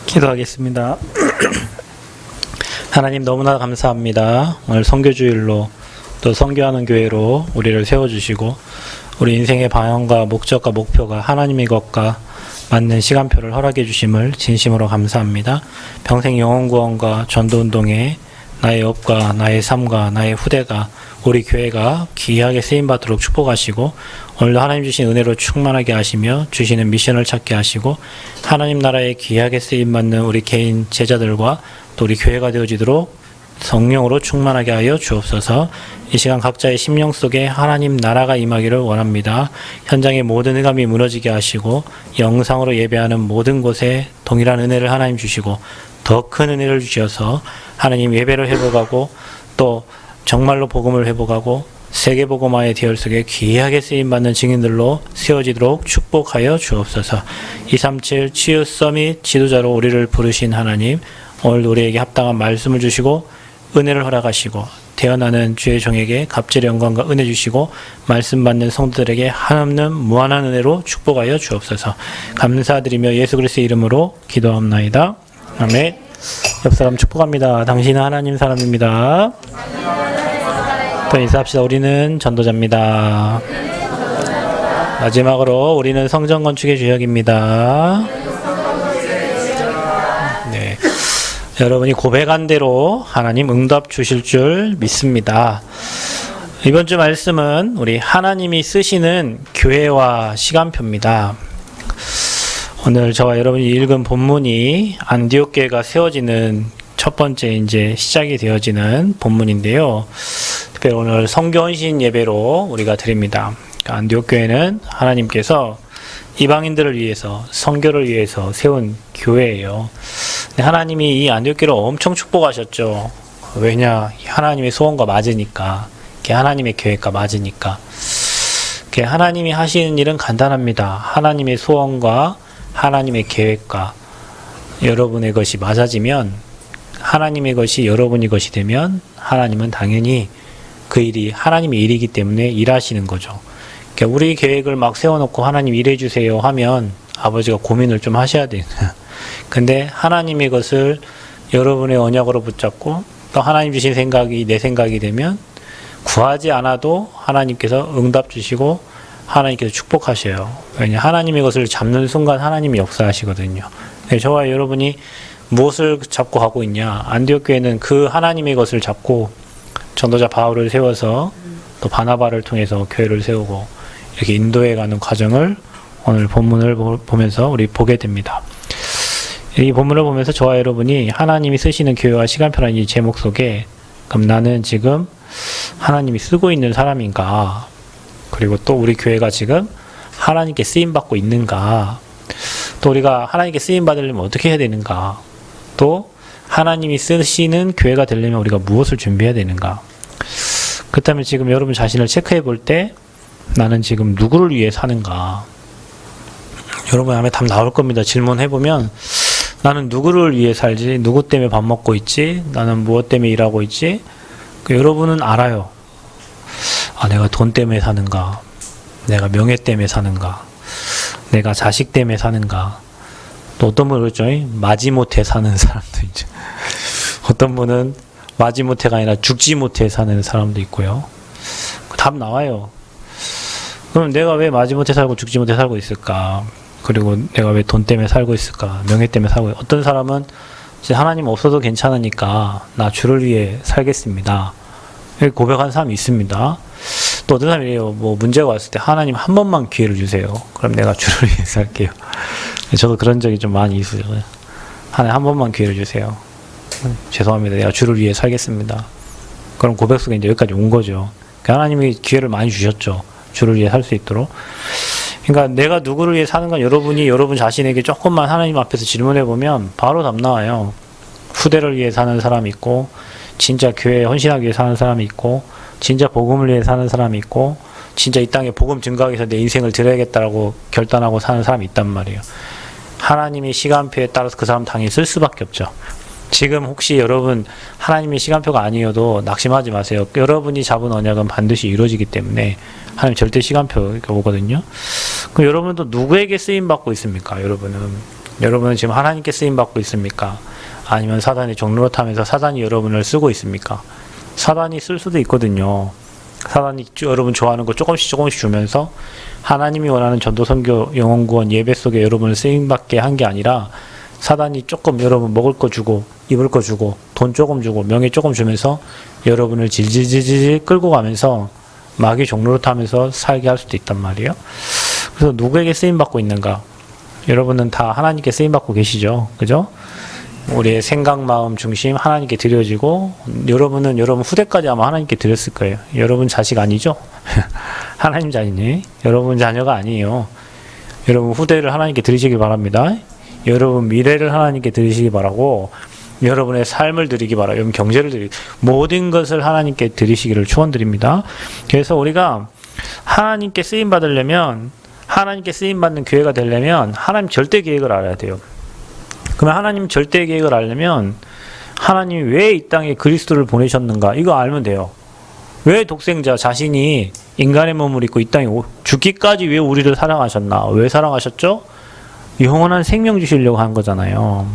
기도하겠습니다. 하나님 너무나 감사합니다. 오늘 선교주일로 또 선교하는 교회로 우리를 세워주시고 우리 인생의 방향과 목적과 목표가 하나님의 것과 맞는 시간표를 허락해 주심을 진심으로 감사합니다. 평생 영혼구원과 전도운동에 나의 업과 나의 삶과 나의 후대가 우리 교회가 귀하게 쓰임받도록 축복하시고 오늘도 하나님 주신 은혜로 충만하게 하시며 주시는 미션을 찾게 하시고 하나님 나라에 귀하게 쓰임받는 우리 개인 제자들과 또 우리 교회가 되어지도록 성령으로 충만하게 하여 주옵소서. 이 시간 각자의 심령 속에 하나님 나라가 임하기를 원합니다. 현장의 모든 흑암이 무너지게 하시고 영상으로 예배하는 모든 곳에 동일한 은혜를 하나님 주시고 더 큰 은혜를 주셔서 하나님 예배를 회복하고 또 정말로 복음을 회복하고 세계복음화의 대열 속에 귀하게 쓰임받는 증인들로 세워지도록 축복하여 주옵소서. 237 치유 서밋 지도자로 우리를 부르신 하나님, 오늘 우리에게 합당한 말씀을 주시고 은혜를 허락하시고 태어나는 주의 종에게 갑절의 영광과 은혜 주시고 말씀 받는 성도들에게 한없는 무한한 은혜로 축복하여 주옵소서. 감사드리며 예수 그리스도의 이름으로 기도합나이다. 아멘. 옆 사람 축복합니다. 당신은 하나님 사람입니다. 또 인사합시다. 우리는 전도자입니다. 마지막으로 우리는 성전 건축의 주역입니다. 네. 여러분이 고백한 대로 하나님 응답 주실 줄 믿습니다. 이번 주 말씀은 우리 하나님이 쓰시는 교회와 시간표입니다. 오늘 저와 여러분이 읽은 본문이 안디옥 교회가 세워지는 첫 번째 이제 시작이 되어지는 본문인데요. 특별히 오늘 선교 헌신 예배로 우리가 드립니다. 안디옥 교회는 하나님께서 이방인들을 위해서 선교를 위해서 세운 교회예요. 하나님이 이 안디옥 교회를 엄청 축복하셨죠. 왜냐? 하나님의 소원과 맞으니까. 하나님의 계획과 맞으니까. 하나님이 하시는 일은 간단합니다. 하나님의 소원과 하나님의 계획과 여러분의 것이 맞아지면, 하나님의 것이 여러분의 것이 되면 하나님은 당연히 그 일이 하나님의 일이기 때문에 일하시는 거죠. 우리 계획을 막 세워놓고 하나님 일해주세요 하면 아버지가 고민을 좀 하셔야 돼요. 근데 하나님의 것을 여러분의 언약으로 붙잡고 또 하나님 주신 생각이 내 생각이 되면 구하지 않아도 하나님께서 응답 주시고 하나님께서 축복하셔요. 왜냐? 하나님의 것을 잡는 순간 하나님이 역사하시거든요. 저와 여러분이 무엇을 잡고 가고 있냐? 안디옥 교회는 그 하나님의 것을 잡고 전도자 바울을 세워서 또 바나바를 통해서 교회를 세우고 이렇게 인도해 가는 과정을 오늘 본문을 보면서 우리 보게 됩니다. 이 본문을 보면서 저와 여러분이 하나님이 쓰시는 교회와 시간표라는 이 제목 속에 그럼 나는 지금 하나님이 쓰고 있는 사람인가? 그리고 또 우리 교회가 지금 하나님께 쓰임받고 있는가? 또 우리가 하나님께 쓰임받으려면 어떻게 해야 되는가? 또 하나님이 쓰시는 교회가 되려면 우리가 무엇을 준비해야 되는가? 그렇다면 지금 여러분 자신을 체크해 볼 때 나는 지금 누구를 위해 사는가? 여러분 아마 답 나올 겁니다. 질문해 보면 나는 누구를 위해 살지? 누구 때문에 밥 먹고 있지? 나는 무엇 때문에 일하고 있지? 여러분은 알아요. 내가 돈 때문에 사는가? 내가 명예 때문에 사는가? 내가 자식 때문에 사는가? 또 어떤 분은 그렇죠. 마지못해 사는 사람도 있죠. 어떤 분은 마지못해가 아니라 죽지 못해 사는 사람도 있고요. 답 나와요. 그럼 내가 왜 마지못해 살고 죽지 못해 살고 있을까? 그리고 내가 왜 돈 때문에 살고 있을까? 명예 때문에 살고 있을까? 어떤 사람은 하나님 없어도 괜찮으니까 나 주를 위해 살겠습니다. 이렇게 고백한 사람이 있습니다. 또 어떤 사람이 이래요. 문제가 왔을 때 하나님 한 번만 기회를 주세요. 그럼 내가 주를 위해 살게요. 저도 그런 적이 좀 많이 있어요. 하나님 한 번만 기회를 주세요. 죄송합니다. 내가 주를 위해 살겠습니다. 그럼 고백 속에 이제 여기까지 온 거죠. 하나님이 기회를 많이 주셨죠. 주를 위해 살 수 있도록. 그러니까 내가 누구를 위해 사는가 여러분이 여러분 자신에게 조금만 하나님 앞에서 질문해 보면 바로 답 나와요. 후대를 위해 사는 사람이 있고 진짜 교회에 헌신하기 위해 사는 사람이 있고 진짜 복음을 위해 사는 사람이 있고 진짜 이 땅에 복음 증거하기 위해서 내 인생을 드려야겠다라고 결단하고 사는 사람이 있단 말이에요. 하나님의 시간표에 따라서 그 사람 당연히 쓸 수밖에 없죠. 지금 혹시 여러분 하나님의 시간표가 아니어도 낙심하지 마세요. 여러분이 잡은 언약은 반드시 이루어지기 때문에 하나님 절대 시간표가 오거든요. 그럼 여러분도 누구에게 쓰임받고 있습니까? 여러분은 여러분은 지금 하나님께 쓰임받고 있습니까? 아니면 사단의 종로로 타면서 사단이 여러분을 쓰고 있습니까? 사단이 쓸 수도 있거든요. 사단이 여러분 좋아하는 거 조금씩 주면서 하나님이 원하는 전도, 선교, 영혼 구원, 예배 속에 여러분을 쓰임받게 한 게 아니라 사단이 조금 여러분 먹을 거 주고 입을 거 주고 돈 조금 주고 명예 조금 주면서 여러분을 질질질질 끌고 가면서 마귀 종로로 타면서 살게 할 수도 있단 말이에요. 그래서 누구에게 쓰임받고 있는가? 여러분은 다 하나님께 쓰임받고 계시죠. 그죠? 우리의 생각, 마음, 중심 하나님께 드려지고 여러분은 여러분 후대까지 아마 하나님께 드렸을 거예요. 여러분 자식 아니죠? 하나님 자녀니? 여러분 자녀가 아니에요. 여러분 후대를 하나님께 드리시길 바랍니다. 여러분 미래를 하나님께 드리시기 바라고 여러분의 삶을 드리기 바라요. 여러분 경제를 드리기 모든 것을 하나님께 드리시기를 축원드립니다. 그래서 우리가 하나님께 쓰임 받으려면 하나님께 쓰임 받는 교회가 되려면 하나님 절대 계획을 알아야 돼요. 그러면 하나님 절대 계획을 알려면 하나님이 왜 이 땅에 그리스도를 보내셨는가 이거 알면 돼요. 왜 독생자 자신이 인간의 몸을 입고 이 땅에 죽기까지 왜 우리를 사랑하셨나? 왜 사랑하셨죠? 영원한 생명 주시려고 한 거잖아요.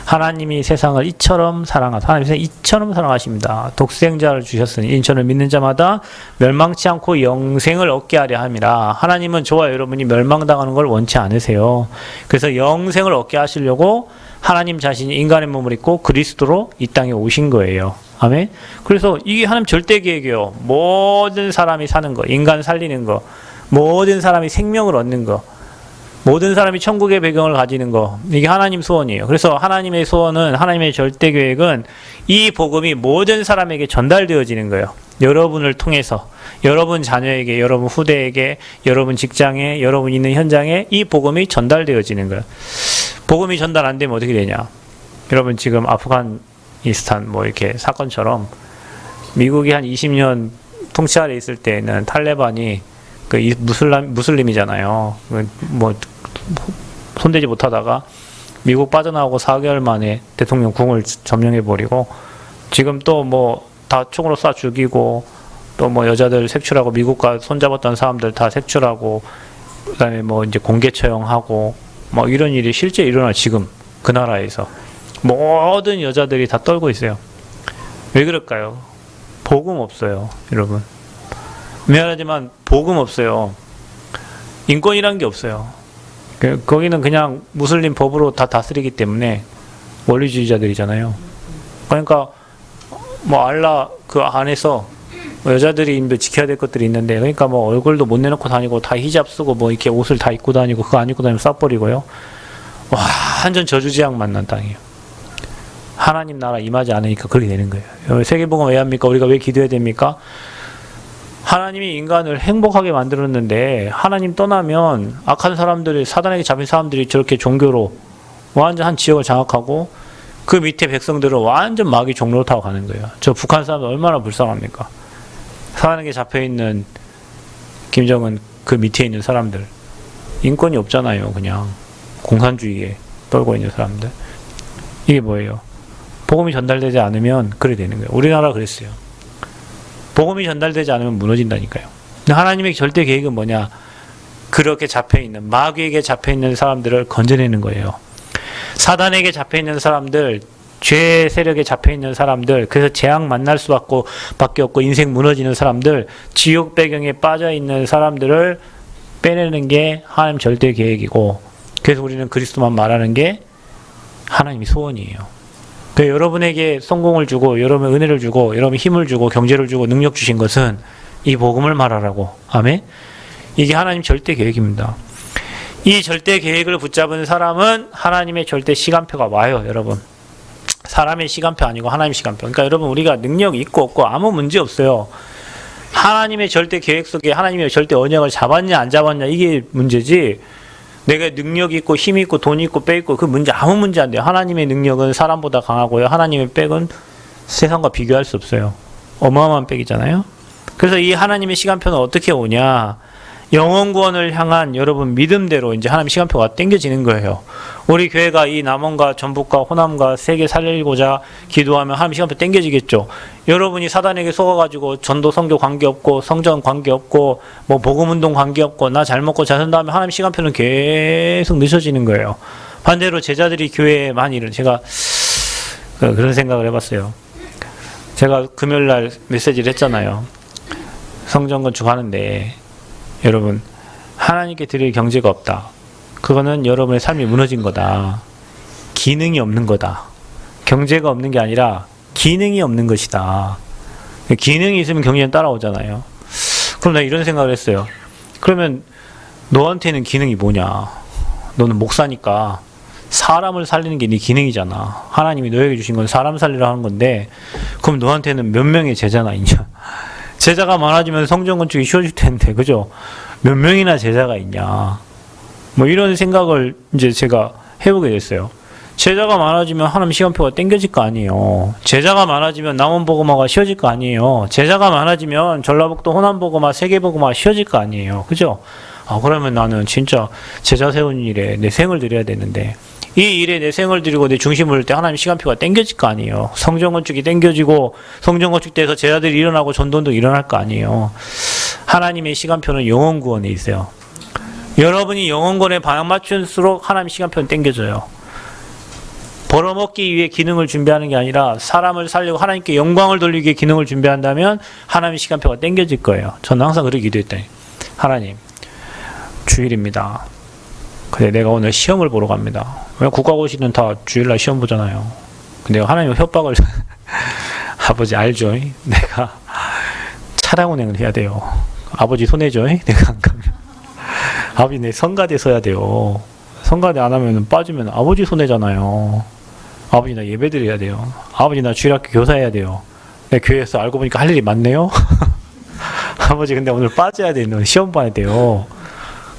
하나님이 세상을 이처럼 하나님이 이처럼 사랑하십니다. 독생자를 주셨으니 인천을 믿는 자마다 멸망치 않고 영생을 얻게 하려 함이라. 하나님은 저와 여러분이 멸망당하는 걸 원치 않으세요. 그래서 영생을 얻게 하시려고 하나님 자신이 인간의 몸을 입고 그리스도로 이 땅에 오신 거예요. 아멘. 그래서 이게 하나님 절대 계획이에요. 모든 사람이 사는 거, 인간 살리는 거, 모든 사람이 생명을 얻는 거, 모든 사람이 천국의 배경을 가지는 거, 이게 하나님 소원이에요. 그래서 하나님의 소원은, 하나님의 절대 계획은 이 복음이 모든 사람에게 전달되어지는 거예요. 여러분을 통해서, 여러분 자녀에게, 여러분 후대에게, 여러분 직장에, 여러분 있는 현장에 이 복음이 전달되어지는 거예요. 복음이 전달 안 되면 어떻게 되냐? 여러분 지금 아프가니스탄 뭐 이렇게 사건처럼 미국이 한 20년 통치 아래 있을 때는 탈레반이 그 무슬림이잖아요. 뭐 손대지 못하다가 미국 빠져나오고 4개월 만에 대통령 궁을 점령해버리고 지금 또 뭐 다 총으로 쏴 죽이고 또 뭐 여자들 색출하고 미국과 손잡았던 사람들 다 색출하고 그다음에 뭐 이제 공개 처형하고 뭐 이런 일이 실제 일어나 지금 그 나라에서 모든 여자들이 다 떨고 있어요. 왜 그럴까요? 복음 없어요, 여러분. 미안하지만 복음 없어요. 인권이란 게 없어요. 거기는 그냥 무슬림 법으로 다 다스리기 때문에 원리주의자들이잖아요. 그러니까 뭐 알라 그 안에서 뭐 여자들이 지켜야 될 것들이 있는데 그러니까 뭐 얼굴도 못 내놓고 다니고 다 히잡 쓰고 뭐 이렇게 옷을 다 입고 다니고 그거 안 입고 다니면 쏴버리고요. 완전 저주지향 만난 땅이에요. 하나님 나라 임하지 않으니까 그렇게 되는 거예요. 세계복음 왜 합니까? 우리가 왜 기도해야 됩니까? 하나님이 인간을 행복하게 만들었는데 하나님 떠나면 악한 사람들이 사단에게 잡힌 사람들이 저렇게 종교로 완전 한 지역을 장악하고 그 밑에 백성들은 완전 마귀 종로로 타고 가는 거예요. 저 북한 사람들 얼마나 불쌍합니까? 사단에게 잡혀있는 김정은 그 밑에 있는 사람들 인권이 없잖아요. 그냥 공산주의에 떨고 있는 사람들. 이게 뭐예요? 복음이 전달되지 않으면 그래 되는 거예요. 우리나라 그랬어요. 복음이 전달되지 않으면 무너진다니까요. 근데 하나님의 절대 계획은 뭐냐? 그렇게 잡혀있는 마귀에게 잡혀있는 사람들을 건져내는 거예요. 사단에게 잡혀있는 사람들, 죄 세력에 잡혀있는 사람들, 그래서 재앙 만날 수밖에 없고 인생 무너지는 사람들, 지옥 배경에 빠져있는 사람들을 빼내는 게 하나님 절대 계획이고 그래서 우리는 그리스도만 말하는 게 하나님의 소원이에요. 그래서 여러분에게 성공을 주고 여러분 은혜를 주고 여러분 힘을 주고 경제를 주고 능력 주신 것은 이 복음을 말하라고. 아멘. 이게 하나님 절대 계획입니다. 이 절대 계획을 붙잡은 사람은 하나님의 절대 시간표가 와요. 여러분 사람의 시간표 아니고 하나님의 시간표. 그러니까 여러분 우리가 능력이 있고 없고 아무 문제 없어요. 하나님의 절대 계획 속에 하나님의 절대 언약을 잡았냐 안 잡았냐 이게 문제지, 내가 능력이 있고 힘이 있고 돈이 있고 빽 있고 그 문제 아무 문제 안 돼요. 하나님의 능력은 사람보다 강하고요. 하나님의 빽은 세상과 비교할 수 없어요. 어마어마한 빽이잖아요. 그래서 이 하나님의 시간표는 어떻게 오냐? 영혼 구원을 향한 여러분 믿음대로 이제 하나님 시간표가 당겨지는 거예요. 우리 교회가 이 남원과 전북과 호남과 세계 살리고자 기도하면 하나님 시간표 당겨지겠죠. 여러분이 사단에게 속아가지고 전도 선교 관계없고 성전 관계없고 뭐 복음운동 관계없고 나 잘 먹고 잘 산다 하면 하나님 시간표는 계속 늦어지는 거예요. 반대로 제자들이 교회에 많이 제가 그런 생각을 해봤어요. 제가 금요일날 메시지를 했잖아요. 성전 건축하는데 여러분 하나님께 드릴 경제가 없다. 그거는 여러분의 삶이 무너진 거다. 기능이 없는 거다. 경제가 없는 게 아니라 기능이 없는 것이다. 기능이 있으면 경제는 따라오잖아요. 그럼 내가 이런 생각을 했어요. 그러면 너한테는 기능이 뭐냐? 너는 목사니까 사람을 살리는 게 네 기능이잖아. 하나님이 너에게 주신 건 사람 살리려 하는 건데 그럼 너한테는 몇 명의 제자가 있냐? 제자가 많아지면 성전 건축이 쉬워질 텐데, 그죠? 몇 명이나 제자가 있냐? 뭐 이런 생각을 이제 제가 해보게 됐어요. 제자가 많아지면 하나님 시간표가 당겨질 거 아니에요. 제자가 많아지면 남원복음화가 쉬워질 거 아니에요. 제자가 많아지면 전라북도 호남복음화, 세계복음화 쉬워질 거 아니에요. 그죠? 그러면 나는 진짜 제자 세우는 일에 내 생을 들여야 되는데 이 일에 내 생을 들이고 내 중심을 들 때 하나님 시간표가 당겨질 거 아니에요. 성전건축이 당겨지고 성전건축돼서 제자들이 일어나고 전도운동이 일어날 거 아니에요. 하나님의 시간표는 영혼구원에 있어요. 여러분이 영혼구원에 방향 맞출수록 하나님 시간표는 당겨져요. 벌어먹기 위해 기능을 준비하는 게 아니라 사람을 살리고 하나님께 영광을 돌리기 위해 기능을 준비한다면 하나님의 시간표가 당겨질 거예요. 저는 항상 그렇게 기도했더니 하나님 주일입니다. 근데 내가 오늘 시험을 보러 갑니다. 왜 국가고시는 다 주일날 시험 보잖아요. 근데 하나님 협박을 아버지 알죠? 내가 차량 운행을 해야 돼요. 아버지 손해죠? 내가 안 가면 아버지 내 성가대 서야 돼요. 성가대 안 하면 빠지면 아버지 손해잖아요. 아버지 나 예배 드려야 돼요. 아버지 나 주일학교 교사해야 돼요. 내 교회에서 알고 보니까 할 일이 많네요. 아버지 근데 오늘 빠져야 돼요. 시험 봐야 돼요.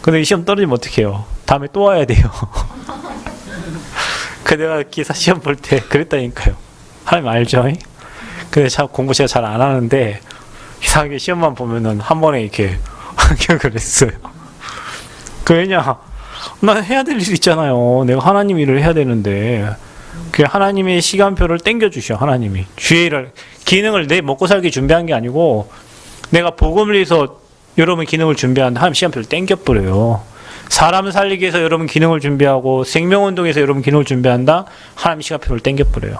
근데 이 시험 떨어지면 어떡해요? 다음에 또 와야 돼요. 그 내가 기사 시험 볼 때 그랬다니까요. 하나님 알죠? 근데 참 공부 제가 잘 안 하는데 이상하게 시험만 보면은 한 번에 이렇게 합격을 했어요. 왜냐? 난 해야 될 일 있잖아요. 내가 하나님 일을 해야 되는데 그 하나님의 시간표를 당겨주셔. 하나님이 주의를 기능을 내 먹고 살기 준비한 게 아니고 내가 복음을 위해서 여러분 기능을 준비하는데 하나님 시간표를 당겨버려요. 사람 살리기 위해서 여러분 기능을 준비하고 생명운동에서 여러분 기능을 준비한다. 하나님 시간표를 당겨버려요.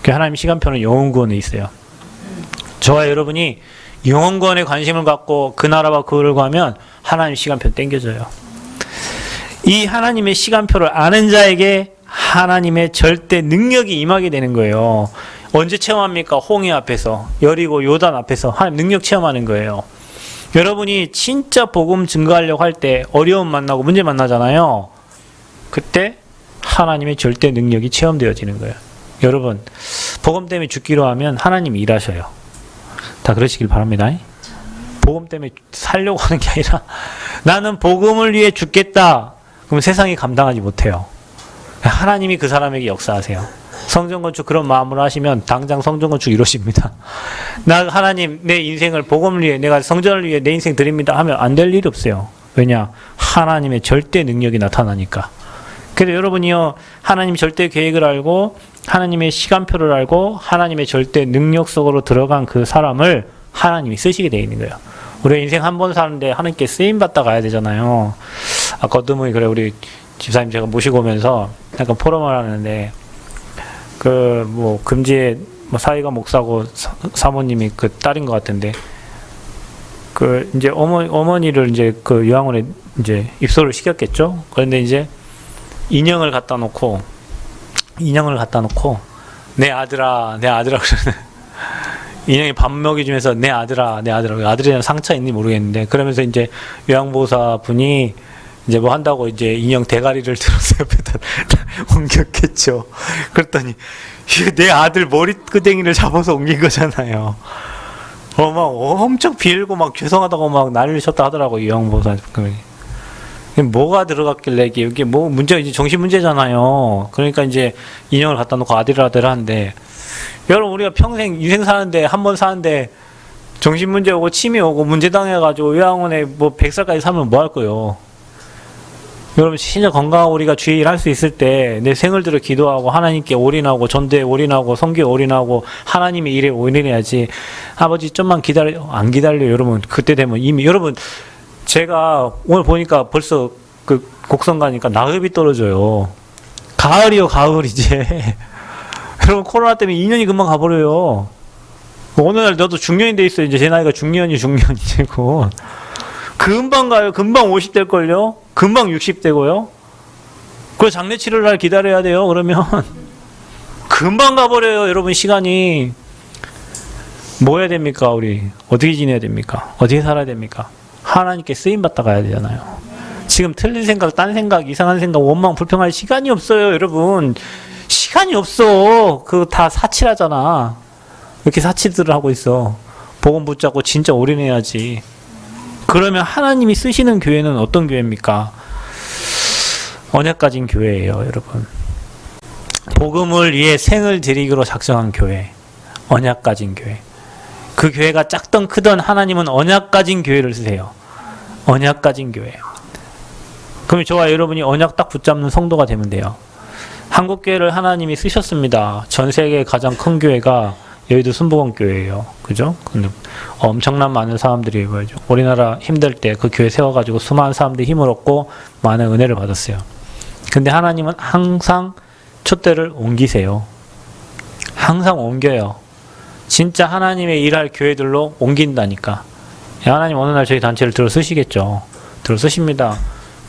그 하나님 시간표는 영혼구원에 있어요. 저와 여러분이 영혼구원에 관심을 갖고 그 나라와 그 의를 구하면 하나님 시간표 당겨져요. 이 하나님의 시간표를 아는 자에게 하나님의 절대 능력이 임하게 되는 거예요. 언제 체험합니까? 홍해 앞에서, 여리고 요단 앞에서 하나님 능력 체험하는 거예요. 여러분이 진짜 복음 증거하려고 할 때 어려움 만나고 문제 만나잖아요. 그때 하나님의 절대 능력이 체험되어지는 거예요. 여러분 복음 때문에 죽기로 하면 하나님이 일하셔요. 다 그러시길 바랍니다. 복음 때문에 살려고 하는 게 아니라 나는 복음을 위해 죽겠다. 그럼 세상이 감당하지 못해요. 하나님이 그 사람에게 역사하세요. 성전건축 그런 마음으로 하시면 당장 성전건축 이루어집니다. 나 하나님 내 인생을 복음을 위해 내가 성전을 위해 내 인생 드립니다 하면 안 될 일이 없어요. 왜냐? 하나님의 절대 능력이 나타나니까. 그래서 여러분이요 하나님 절대 계획을 알고 하나님의 시간표를 알고 하나님의 절대 능력 속으로 들어간 그 사람을 하나님이 쓰시게 되어 있는 거예요. 우리 인생 한 번 사는데 하나님께 쓰임받다 가야 되잖아요. 아까 어떤 그래 우리 집사님 제가 모시고 오면서 약간 포럼을 하는데 그 뭐 금지에 뭐 사이가 목사고 사모님이 그 딸인 것 같은데 그 이제 어머니를 이제 그 요양원에 이제 입소를 시켰겠죠. 그런데 이제 인형을 갖다 놓고 내 아들아 그러는 인형이 밥 먹여주면서 내 아들아 아들이랑 상처 있는지 모르겠는데 그러면서 이제 요양보호사 분이 이제 뭐 한다고 이제 인형 대가리를 들어서 옆에다 옮겼겠죠. 그랬더니 내 아들 머리끄댕이를 잡아서 옮긴 거잖아요. 막 엄청 빌고 막 죄송하다고 막 난리를 쳤다 하더라고 요양보호사. 뭐가 들어갔길래 이게 뭐 문제 이제 정신 문제잖아요. 그러니까 이제 인형을 갖다 놓고 아들아 하는데 여러분 우리가 평생 인생 사는데 한 번 사는데 정신문제 오고 치매 오고 문제 당해가지고 요양원에 뭐 100살까지 살면 뭐 할 거예요? 여러분 진짜 건강하고 우리가 주의 일할 수 있을 때 내 생을 들어 기도하고 하나님께 올인하고 전도에 올인하고 선교에 올인하고 하나님의 일에 올인해야지. 아버지 좀만 기다려. 안 기다려요 여러분. 그때 되면 이미 여러분 제가 오늘 보니까 벌써 그 곡성 가니까 낙엽이 떨어져요. 가을이요 가을 이제. 여러분 코로나 때문에 2년이 금방 가버려요. 어느 날 너도 중년이 돼 있어요. 이제 제 나이가 중년이고 금방 가요. 금방 50 될걸요. 금방 60 되고요. 그 장례치를 날 기다려야 돼요. 그러면 금방 가버려요. 여러분 시간이. 뭐 해야 됩니까 우리? 어떻게 지내야 됩니까? 어떻게 살아야 됩니까? 하나님께 쓰임받다 가야 되잖아요. 지금 틀린 생각, 딴 생각, 이상한 생각, 원망, 불평할 시간이 없어요. 여러분 시간이 없어. 그거 다 사치라잖아. 왜 이렇게 사치들을 하고 있어? 복음 붙잡고 진짜 올인해야지. 그러면 하나님이 쓰시는 교회는 어떤 교회입니까? 언약 가진 교회예요, 여러분. 복음을 위해 생을 드리기로 작정한 교회. 언약 가진 교회. 그 교회가 작든 크든 하나님은 언약 가진 교회를 쓰세요. 언약 가진 교회. 그럼 저와 여러분이 언약 딱 붙잡는 성도가 되면 돼요. 한국교회를 하나님이 쓰셨습니다. 전 세계 가장 큰 교회가 여의도 순복음교회예요. 그죠? 근데 엄청난 많은 사람들이 우리나라 힘들 때 그 교회 세워가지고 수많은 사람들이 힘을 얻고 많은 은혜를 받았어요. 근데 하나님은 항상 촛대를 옮기세요. 항상 옮겨요. 진짜 하나님의 일할 교회들로 옮긴다니까. 하나님 어느 날 저희 단체를 들어 쓰시겠죠. 들어 쓰십니다.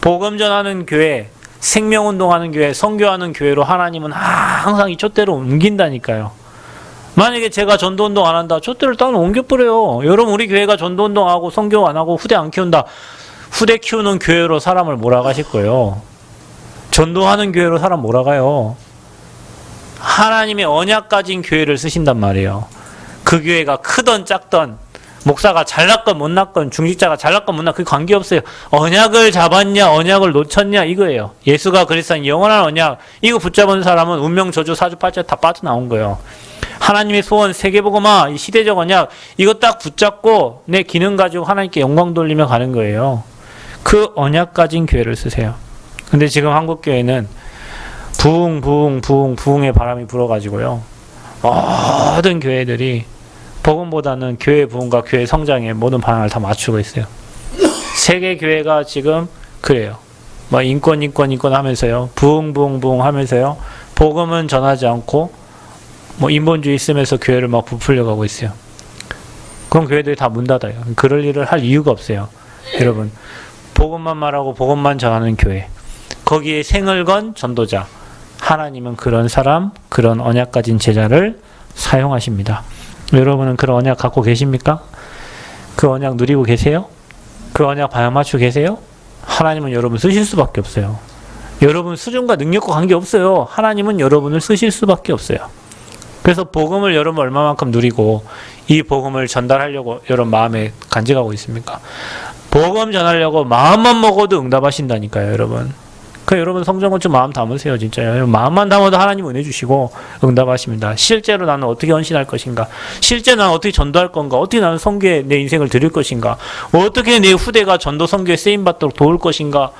복음 전하는 교회, 생명운동하는 교회, 선교하는 교회로 하나님은 항상 이 촛대를 옮긴다니까요. 만약에 제가 전도운동 안 한다. 촛대를 따로 옮겨버려요. 여러분 우리 교회가 전도운동하고 선교 안 하고 후대 안 키운다. 후대 키우는 교회로 사람을 몰아가실 거예요. 전도하는 교회로 사람 몰아가요. 하나님의 언약 가진 교회를 쓰신단 말이에요. 그 교회가 크던 작던 목사가 잘났건 못났건 중직자가 잘났건 못났건 그게 관계없어요. 언약을 잡았냐 언약을 놓쳤냐 이거예요. 예수가 그리스도인 영원한 언약 이거 붙잡은 사람은 운명 저주 사주팔자 다 빠져나온 거예요. 하나님의 소원 세계복음화 이 시대적 언약 이거 딱 붙잡고 내 기능 가지고 하나님께 영광 돌리며 가는 거예요. 그 언약 가진 교회를 쓰세요. 근데 지금 한국교회는 부흥의 바람이 불어가지고요. 모든 교회들이 복음보다는 교회 부흥과 교회 성장에 모든 방향을 다 맞추고 있어요. 세계 교회가 지금 그래요. 뭐 인권 하면서요. 부흥 하면서요. 복음은 전하지 않고 뭐 인본주의 쓰면서 교회를 막 부풀려 가고 있어요. 그런 교회들이 다 문 닫아요. 그럴 일을 할 이유가 없어요. 여러분 복음만 말하고 복음만 전하는 교회 거기에 생을 건 전도자 하나님은 그런 사람 그런 언약 가진 제자를 사용하십니다. 여러분은 그런 언약 갖고 계십니까? 그 언약 누리고 계세요? 그 언약 방향 맞추고 계세요? 하나님은 여러분 쓰실 수밖에 없어요. 여러분 수준과 능력과 관계없어요. 하나님은 여러분을 쓰실 수밖에 없어요. 그래서 복음을 여러분 얼마만큼 누리고 이 복음을 전달하려고 여러분 마음에 간직하고 있습니까? 복음 전하려고 마음만 먹어도 응답하신다니까요, 여러분. 그 여러분 성경을 좀 마음 담으세요, 진짜요. 마음만 담아도 하나님 은혜 주시고 응답하십니다. 실제로 나는 어떻게 헌신할 것인가? 실제 나는 어떻게 전도할 건가? 어떻게 나는 선교에 내 인생을 드릴 것인가? 어떻게 내 후대가 전도 선교에 쓰임 받도록 도울 것인가?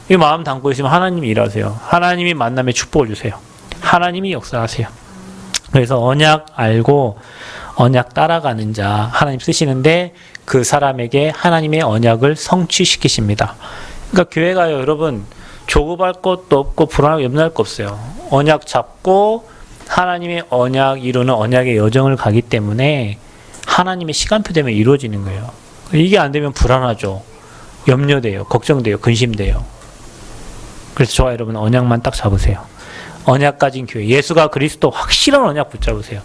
이 마음 담고 있으면 하나님이 일하세요. 하나님이 만남에 축복을 주세요. 하나님이 역사하세요. 그래서 언약 알고 언약 따라가는 자 하나님 쓰시는데 그 사람에게 하나님의 언약을 성취시키십니다. 그러니까 교회가요, 여러분 조급할 것도 없고 불안하고 염려할 거 없어요. 언약 잡고 하나님의 언약 이루는 언약의 여정을 가기 때문에 하나님의 시간표 되면 이루어지는 거예요. 이게 안 되면 불안하죠. 염려돼요. 걱정돼요. 근심돼요. 그래서 저와 여러분 언약만 딱 잡으세요. 언약 가진 교회, 예수가 그리스도 확실한 언약 붙잡으세요.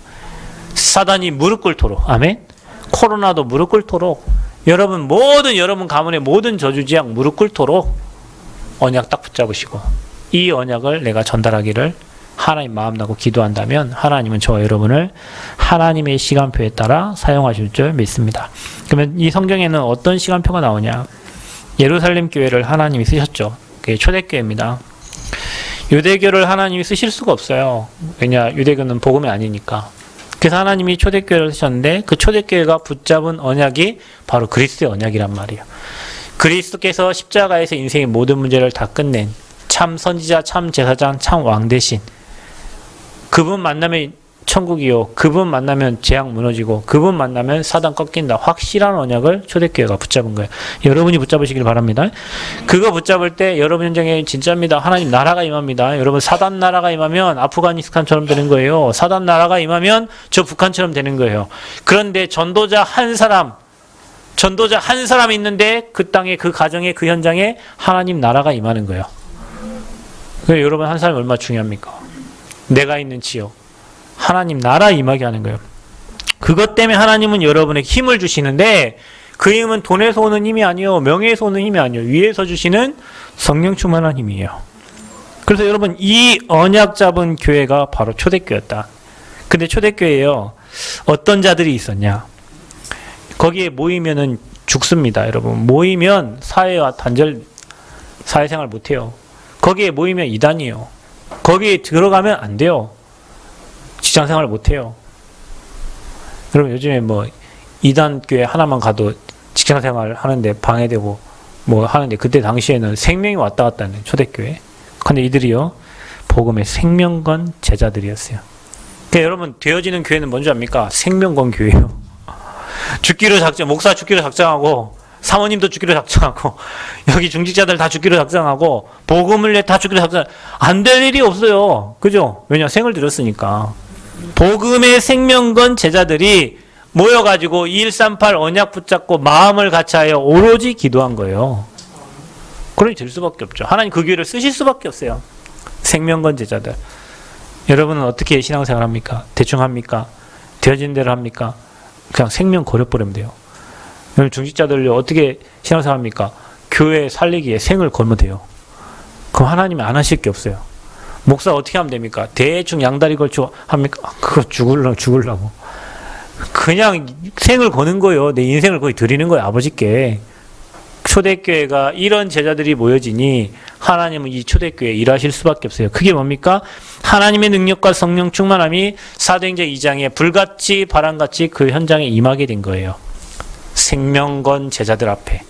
사단이 무릎 꿇도록, 아멘. 코로나도 무릎 꿇도록, 여러분 가문의 모든 저주지약 무릎 꿇도록 언약 딱 붙잡으시고 이 언약을 내가 전달하기를 하나님 마음 나고 기도한다면 하나님은 저와 여러분을 하나님의 시간표에 따라 사용하실 줄 믿습니다. 그러면 이 성경에는 어떤 시간표가 나오냐? 예루살렘 교회를 하나님이 쓰셨죠. 그게 초대교회입니다. 유대교를 하나님이 쓰실 수가 없어요. 왜냐? 유대교는 복음이 아니니까. 그래서 하나님이 초대교회를 쓰셨는데 그 초대교회가 붙잡은 언약이 바로 그리스도의 언약이란 말이에요. 그리스도께서 십자가에서 인생의 모든 문제를 다 끝낸 참 선지자, 참 제사장, 참 왕 대신 그분 만나면 천국이요. 그분 만나면 재앙 무너지고 그분 만나면 사단 꺾인다. 확실한 언약을 초대교회가 붙잡은 거예요. 여러분이 붙잡으시길 바랍니다. 그거 붙잡을 때 여러분 현장에 진짜입니다. 하나님 나라가 임합니다. 여러분 사단 나라가 임하면 아프가니스탄처럼 되는 거예요. 사단 나라가 임하면 저 북한처럼 되는 거예요. 그런데 전도자 한 사람 있는데 그 땅에 그 가정에 그 현장에 하나님 나라가 임하는 거예요. 그래서 여러분 한 사람이 얼마나 중요합니까? 내가 있는 지역 하나님 나라 임하게 하는 거예요. 그것 때문에 하나님은 여러분에게 힘을 주시는데 그 힘은 돈에서 오는 힘이 아니요 명예에서 오는 힘이 아니요 위에서 주시는 성령 충만한 힘이에요. 그래서 여러분 이 언약 잡은 교회가 바로 초대교회였다. 근데 초대교회에요 어떤 자들이 있었냐? 거기에 모이면은 죽습니다. 여러분 모이면 사회생활 못해요. 거기에 모이면 이단이에요. 거기에 들어가면 안 돼요. 직장생활 못해요. 여러분 요즘에 뭐 이단 교회 하나만 가도 직장생활 하는데 방해되고 뭐 하는데 그때 당시에는 생명이 왔다 갔다 하는 초대교회. 근데 이들이요 복음의 생명건 제자들이었어요. 그러니까 여러분 되어지는 교회는 뭔지 압니까? 생명건 교회예요. 목사 죽기로 작정하고 사모님도 죽기로 작정하고 여기 중직자들 다 죽기로 작정하고 복음을 다 죽기로 작정. 안 될 일이 없어요. 그죠? 왜냐 생을 들였으니까. 복음의 생명건 제자들이 모여가지고 2138 언약 붙잡고 마음을 같이하여 오로지 기도한 거예요. 그러니 될 수밖에 없죠. 하나님 그 교회를 쓰실 수밖에 없어요. 생명건 제자들. 여러분은 어떻게 신앙생활 합니까? 대충 합니까? 되어진 대로 합니까? 그냥 생명 걸어버리면 돼요. 여러분 중직자들요 어떻게 신앙생활 합니까? 교회 살리기에 생을 걸면 돼요. 그럼 하나님이 안 하실 게 없어요. 목사 어떻게 하면 됩니까? 대충 양다리 걸쳐 합니까? 그거 죽으려고. 그냥 생을 거는 거예요. 내 인생을 거의 드리는 거예요. 아버지께. 초대교회가 이런 제자들이 모여지니 하나님은 이 초대교회에 일하실 수밖에 없어요. 그게 뭡니까? 하나님의 능력과 성령 충만함이 사도행전 2장에 불같이 바람같이 그 현장에 임하게 된 거예요. 생명건 제자들 앞에.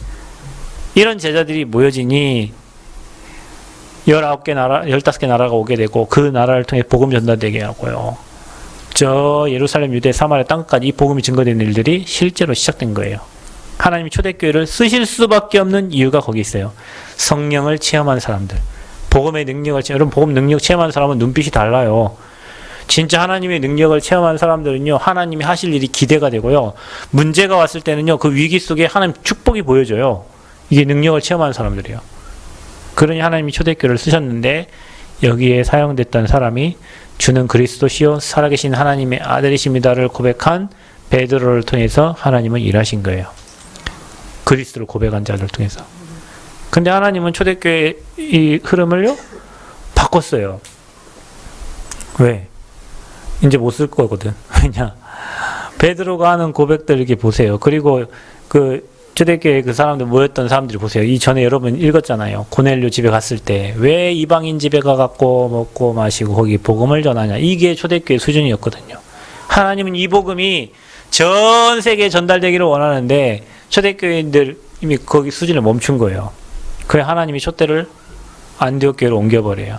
이런 제자들이 모여지니 19개 나라, 15개 나라가 오게 되고 그 나라를 통해 복음 전달되게 하고요. 저 예루살렘, 유대, 사마리아 땅까지 이 복음이 증거되는 일들이 실제로 시작된 거예요. 하나님이 초대교회를 쓰실 수밖에 없는 이유가 거기 있어요. 성령을 체험한 사람들. 복음의 능력을 여러분 복음 능력 체험한 사람은 눈빛이 달라요. 진짜 하나님의 능력을 체험한 사람들은요. 하나님이 하실 일이 기대가 되고요. 문제가 왔을 때는요. 그 위기 속에 하나님 축복이 보여져요. 이게 능력을 체험한 사람들이에요. 그러니 하나님이 초대교회를 쓰셨는데 여기에 사용됐던 사람이 주는 그리스도시요 살아계신 하나님의 아들이십니다를 고백한 베드로를 통해서 하나님은 일하신 거예요. 그리스도를 고백한 자를 통해서. 근데 하나님은 초대교회의 이 흐름을요 바꿨어요. 왜? 이제 못 쓸 거거든. 왜냐? 베드로가 하는 고백들 이렇게 보세요. 그리고 그 초대교회 그 사람들 모였던 사람들이 보세요. 이 전에 여러분 읽었잖아요. 고넬료 집에 갔을 때 왜 이방인 집에 가갖고 먹고 마시고 거기 복음을 전하냐. 이게 초대교회 수준이었거든요. 하나님은 이 복음이 전 세계에 전달되기를 원하는데 초대교회인들 이미 거기 수준을 멈춘 거예요. 그래 하나님이 촛대를 안디옥 교회로 옮겨버려요.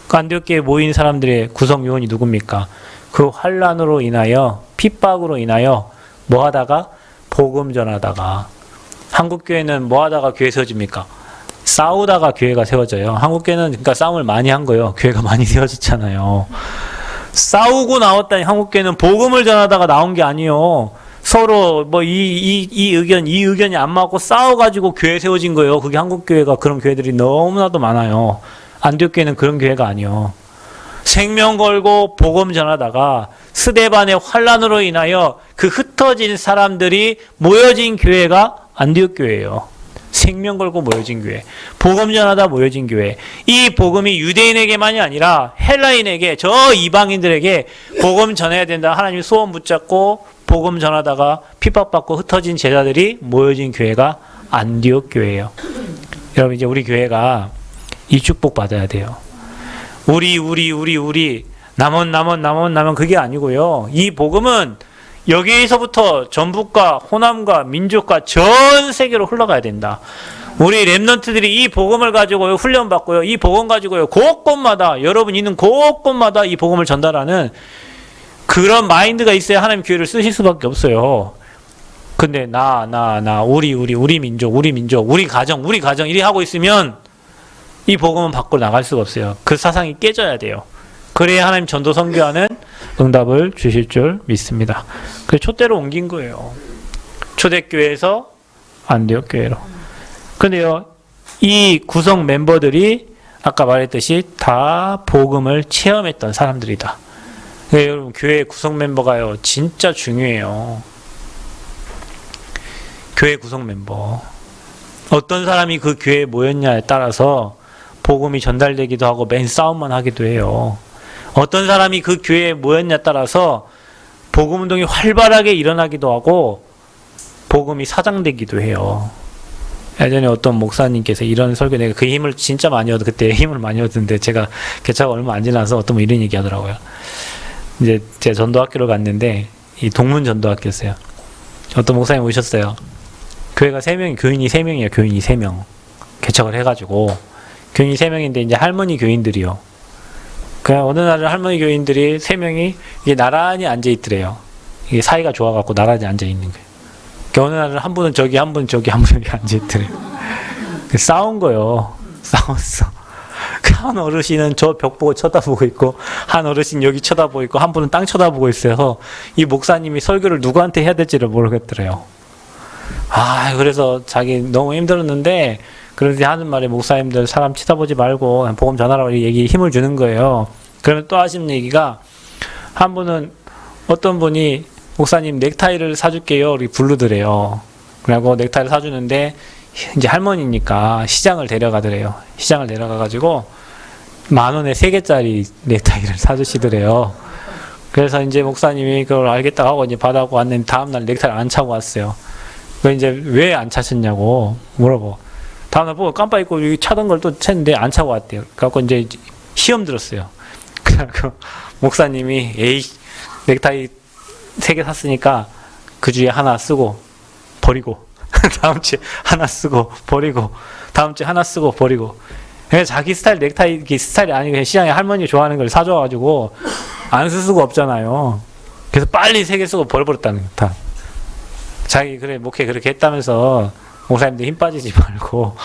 그 안디옥 교회에 모인 사람들의 구성 요원이 누굽니까? 그 환란으로 인하여 핍박으로 인하여 뭐 하다가 복음 전하다가 한국교회는 뭐 하다가 교회 세워집니까? 싸우다가 교회가 세워져요. 한국교회는 그러니까 싸움을 많이 한 거예요. 교회가 많이 세워졌잖아요. 싸우고 나왔다니 한국교회는 복음을 전하다가 나온 게 아니에요. 서로 뭐 이 의견이 안 맞고 싸워가지고 교회 세워진 거예요. 그게 한국교회가 그런 교회들이 너무나도 많아요. 안디옥교회는 그런 교회가 아니에요. 생명 걸고 복음 전하다가 스데반의 환란으로 인하여 그 흩어진 사람들이 모여진 교회가 안디옥 교회예요. 생명 걸고 모여진 교회. 복음 전하다 모여진 교회. 이 복음이 유대인에게만이 아니라 헬라인에게 저 이방인들에게 복음 전해야 된다. 하나님이 소원 붙잡고 복음 전하다가 핍박받고 흩어진 제자들이 모여진 교회가 안디옥 교회예요. 여러분 이제 우리 교회가 이 축복 받아야 돼요. 우리 남원 그게 아니고요. 이 복음은 여기서부터 전북과 호남과 민족과 전 세계로 흘러가야 된다. 우리 랩런트들이 이 복음을 가지고요, 훈련받고요, 이 복음 가지고요, 곳곳마다, 여러분 있는 곳곳마다 이 복음을 전달하는 그런 마인드가 있어야 하나님 교회를 쓰실 수밖에 없어요. 근데 우리 민족, 우리 가정 이리 하고 있으면 이 복음은 밖으로 나갈 수가 없어요. 그 사상이 깨져야 돼요. 그래야 하나님 전도 선교하는 응답을 주실 줄 믿습니다. 그래서 촛대로 옮긴 거예요. 초대교회에서 안디옥 교회로. 근데요, 이 구성 멤버들이 아까 말했듯이 다 복음을 체험했던 사람들이다. 그러니까 여러분, 교회 구성 멤버가요, 진짜 중요해요. 교회 구성 멤버. 어떤 사람이 그 교회에 모였냐에 따라서 복음이 전달되기도 하고 맨 싸움만 하기도 해요. 어떤 사람이 그 교회에 모였냐에 따라서 복음 운동이 활발하게 일어나기도 하고 복음이 사장되기도 해요. 예전에 어떤 목사님께서 이런 설교, 내가 그 힘을 진짜 많이 그때 힘을 많이 얻었는데 제가 개차가 얼마 안 지나서 어떤 분 이런 얘기 하더라고요. 이제 제가 전도학교를 갔는데 이 동문 전도학교였어요. 어떤 목사님 오셨어요. 교회가 3명이, 교인이 3명이에요. 교인이 3명. 개척을 해가지고 교인이 3명인데 이제 할머니 교인들이요. 그냥 어느 날 할머니 교인들이 3명이 이게 나란히 앉아 있더래요. 이게 사이가 좋아갖고 나란히 앉아 있는 거예요. 어느 날은 한 분은 저기, 한 분은 저기, 한 분은 여기 앉아 있더래요. 싸운 거요. 싸웠어. 한 어르신은 저 벽 보고 쳐다보고 있고, 한 어르신 여기 쳐다보고 있고, 한 분은 땅 쳐다보고 있어서 이 목사님이 설교를 누구한테 해야 될지를 모르겠더래요. 그래서 자기 너무 힘들었는데, 그런데 하는 말에 목사님들 사람 쳐다보지 말고 복음 전하라고 얘기 힘을 주는 거예요. 그러면 또 하시는 얘기가, 한 분은 어떤 분이 목사님 넥타이를 사줄게요 이렇게 부르더래요. 그리고 넥타이를 사주는데 이제 할머니니까 시장을 데려가더래요. 시장을 데려가가지고 10,000원에 3개짜리 넥타이를 사주시더래요. 그래서 이제 목사님이 그걸 알겠다고 하고 이제 받아고 왔는데 다음날 넥타이를 안 차고 왔어요. 그 이제 왜 안 차셨냐고 물어보고, 다음날 보고 깜빡 잊고 차던 걸 또 챘는데 안 차고 왔대요. 그래갖고 이제 시험 들었어요. 그래갖고 목사님이 에이 넥타이 3개 샀으니까 그 주에 하나 쓰고 버리고 다음 주에 하나 쓰고 버리고 다음 주에 하나 쓰고 버리고. 그냥 자기 스타일 넥타이 스타일이 아니고 그냥 시장에 할머니 좋아하는 걸 사줘가지고 안 쓸 수가 없잖아요. 그래서 빨리 3개 쓰고 버려버렸다는 거. 다 자기 그래 목회 그렇게 했다면서 목사님들 힘 빠지지 말고